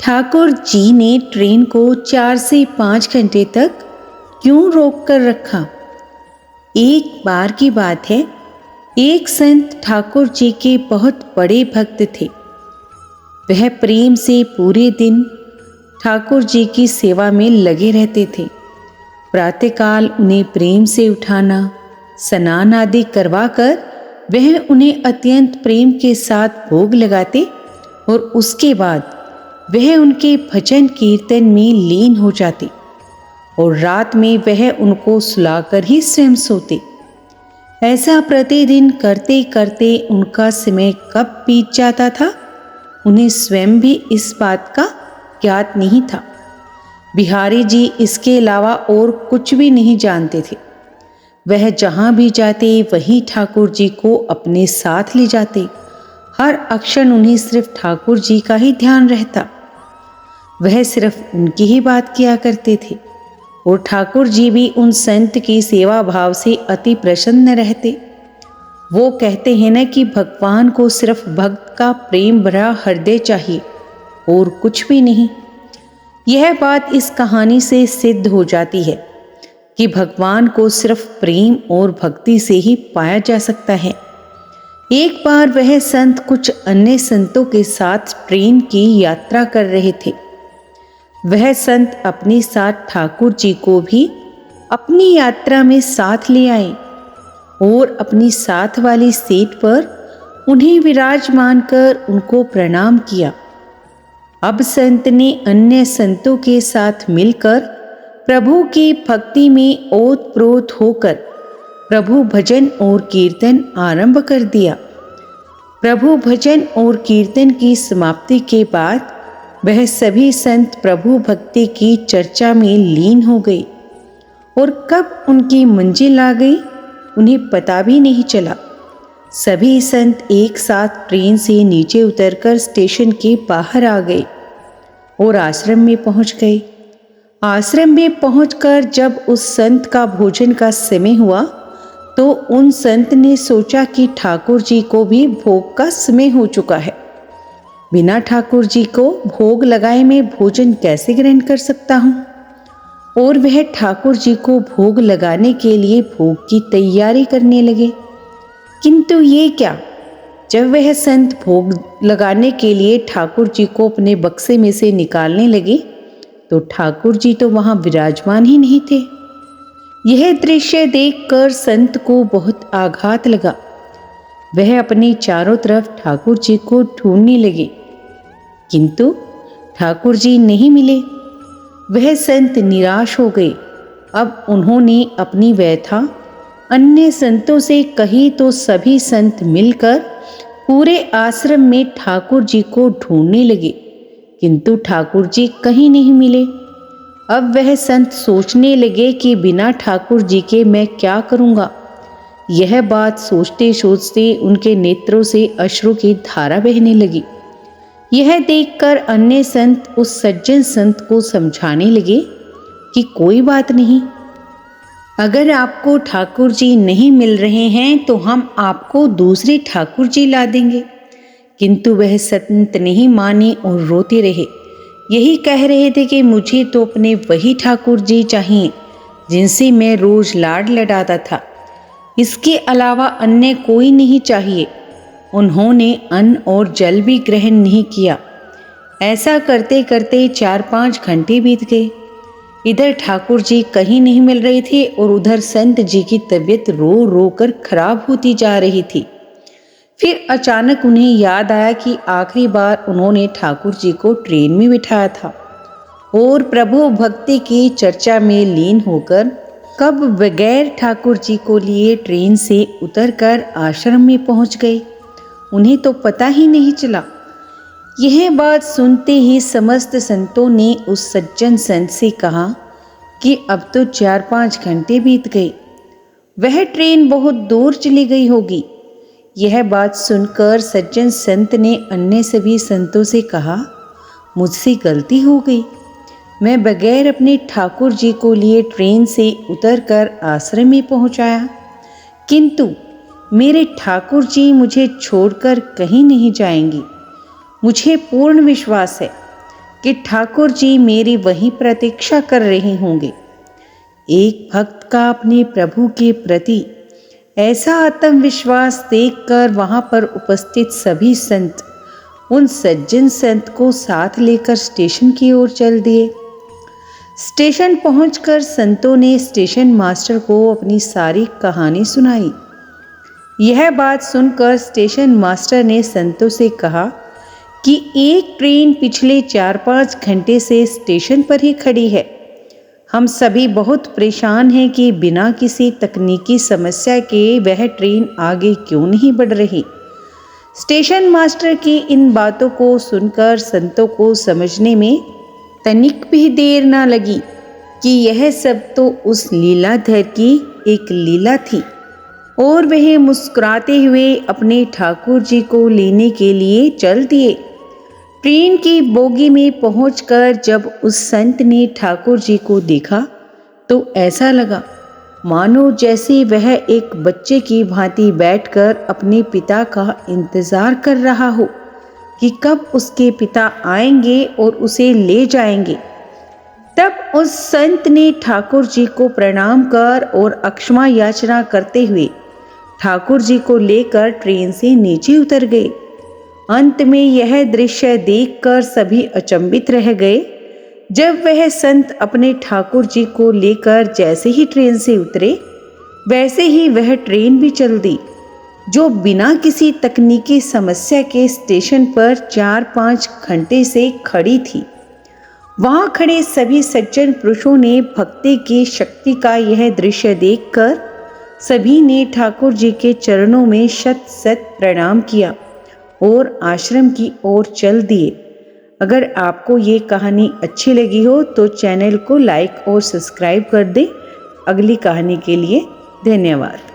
ठाकुर जी ने ट्रेन को 4 से 5 घंटे तक क्यों रोक कर रखा? एक बार की बात है, एक संत ठाकुर जी के बहुत बड़े भक्त थे। वह प्रेम से पूरे दिन ठाकुर जी की सेवा में लगे रहते थे। प्रातःकाल उन्हें प्रेम से उठाना, स्नान आदि करवाकर वह उन्हें अत्यंत प्रेम के साथ भोग लगाते और उसके बाद वह उनके भजन कीर्तन में लीन हो जाते और रात में वह उनको सुलाकर ही स्वयं सोते। ऐसा प्रतिदिन करते करते उनका समय कब बीत जाता था, उन्हें स्वयं भी इस बात का ज्ञात नहीं था। बिहारी जी इसके अलावा और कुछ भी नहीं जानते थे। वह जहाँ भी जाते वहीं ठाकुर जी को अपने साथ ले जाते। हर अक्षण उन्हें सिर्फ ठाकुर जी का ही ध्यान रहता। वह सिर्फ उनकी ही बात किया करते थे और ठाकुर जी भी उन संत की सेवा भाव से अति प्रसन्न रहते। वो कहते हैं न कि भगवान को सिर्फ भक्त का प्रेम भरा हृदय चाहिए और कुछ भी नहीं। यह बात इस कहानी से सिद्ध हो जाती है कि भगवान को सिर्फ प्रेम और भक्ति से ही पाया जा सकता है। एक बार वह संत कुछ अन्य संतों के साथ ट्रेन की यात्रा कर रहे थे। वह संत अपने साथ ठाकुर जी को भी अपनी यात्रा में साथ ले आए और अपनी साथ वाली सीट पर उन्हें विराजमान कर उनको प्रणाम किया। अब संत ने अन्य संतों के साथ मिलकर प्रभु की भक्ति में ओतप्रोत होकर प्रभु भजन और कीर्तन आरंभ कर दिया। प्रभु भजन और कीर्तन की समाप्ति के बाद वह सभी संत प्रभु भक्ति की चर्चा में लीन हो गए और कब उनकी मंजिल आ गई उन्हें पता भी नहीं चला। सभी संत एक साथ ट्रेन से नीचे उतरकर स्टेशन के बाहर आ गए और आश्रम में पहुंच गए। आश्रम में पहुंचकर जब उस संत का भोजन का समय हुआ तो उन संत ने सोचा कि ठाकुर जी को भी भोग का समय हो चुका है। बिना ठाकुर जी को भोग लगाए मैं भोजन कैसे ग्रहण कर सकता हूँ? और वह ठाकुर जी को भोग लगाने के लिए भोग की तैयारी करने लगे। किंतु ये क्या, जब वह संत भोग लगाने के लिए ठाकुर जी को अपने बक्से में से निकालने लगे तो ठाकुर जी तो वहां विराजमान ही नहीं थे। यह दृश्य देखकर संत को बहुत आघात लगा। वह अपने चारों तरफ ठाकुर जी को ढूंढने लगे, किंतु ठाकुर जी नहीं मिले। वह संत निराश हो गए। अब उन्होंने अपनी व्यथा अन्य संतों से कही तो सभी संत मिलकर पूरे आश्रम में ठाकुर जी को ढूंढने लगे, किंतु ठाकुर जी कहीं नहीं मिले। अब वह संत सोचने लगे कि बिना ठाकुर जी के मैं क्या करूँगा। यह बात सोचते सोचते उनके नेत्रों से अश्रु की धारा बहने लगी। यह देखकर अन्य संत उस सज्जन संत को समझाने लगे कि कोई बात नहीं, अगर आपको ठाकुर जी नहीं मिल रहे हैं तो हम आपको दूसरे ठाकुर जी ला देंगे। किंतु वह संत नहीं माने और रोते रहे। यही कह रहे थे कि मुझे तो अपने वही ठाकुर जी चाहिए जिनसे मैं रोज लाड लडाता था, इसके अलावा अन्य कोई नहीं चाहिए। उन्होंने अन्न और जल भी ग्रहण नहीं किया। ऐसा करते करते 4-5 घंटे बीत गए। इधर ठाकुर जी कहीं नहीं मिल रहे थे और उधर संत जी की तबीयत रो रो कर खराब होती जा रही थी। फिर अचानक उन्हें याद आया कि आखिरी बार उन्होंने ठाकुर जी को ट्रेन में बिठाया था और प्रभु भक्ति की चर्चा में लीन होकर कब बगैर ठाकुर जी को लिए ट्रेन से उतरकर आश्रम में पहुंच गए, उन्हें तो पता ही नहीं चला। यह बात सुनते ही समस्त संतों ने उस सज्जन संत से कहा कि अब तो 4-5 घंटे बीत गए, वह ट्रेन बहुत दूर चली गई होगी। यह बात सुनकर सज्जन संत ने अन्य सभी संतों से कहा, मुझसे गलती हो गई, मैं बगैर अपने ठाकुर जी को लिए ट्रेन से उतरकर आश्रम में पहुंचाया, किंतु मेरे ठाकुर जी मुझे छोड़कर कहीं नहीं जाएंगी। मुझे पूर्ण विश्वास है कि ठाकुर जी मेरी वहीं प्रतीक्षा कर रहे होंगे। एक भक्त का अपने प्रभु के प्रति ऐसा आत्मविश्वास देखकर वहां पर उपस्थित सभी संत उन सज्जन संत को साथ लेकर स्टेशन की ओर चल दिए। स्टेशन पहुंचकर संतों ने स्टेशन मास्टर को अपनी सारी कहानी सुनाई। यह बात सुनकर स्टेशन मास्टर ने संतों से कहा कि एक ट्रेन पिछले 4-5 घंटे से स्टेशन पर ही खड़ी है। हम सभी बहुत परेशान हैं कि बिना किसी तकनीकी समस्या के वह ट्रेन आगे क्यों नहीं बढ़ रही। स्टेशन मास्टर की इन बातों को सुनकर संतों को समझने में तनिक भी देर न लगी कि यह सब तो उस लीलाधर की एक लीला थी और वह मुस्कुराते हुए अपने ठाकुर जी को लेने के लिए चल दिए। ट्रेन की बोगी में पहुंचकर जब उस संत ने ठाकुर जी को देखा तो ऐसा लगा मानो जैसे वह एक बच्चे की भांति बैठकर अपने पिता का इंतजार कर रहा हो कि कब उसके पिता आएंगे और उसे ले जाएंगे। तब उस संत ने ठाकुर जी को प्रणाम कर और अक्षमा याचना करते हुए ठाकुर जी को लेकर ट्रेन से नीचे उतर गए। अंत में यह दृश्य देखकर सभी अचंभित रह गए। जब वह संत अपने ठाकुर जी को लेकर जैसे ही ट्रेन से उतरे वैसे ही वह ट्रेन भी चल दी, जो बिना किसी तकनीकी समस्या के स्टेशन पर 4-5 घंटे से खड़ी थी। वहां खड़े सभी सज्जन पुरुषों ने भक्ति की शक्ति का यह दृश्य देखकर सभी ने ठाकुर जी के चरणों में शत शत प्रणाम किया और आश्रम की ओर चल दिए। अगर आपको ये कहानी अच्छी लगी हो तो चैनल को लाइक और सब्सक्राइब कर दें। अगली कहानी के लिए धन्यवाद।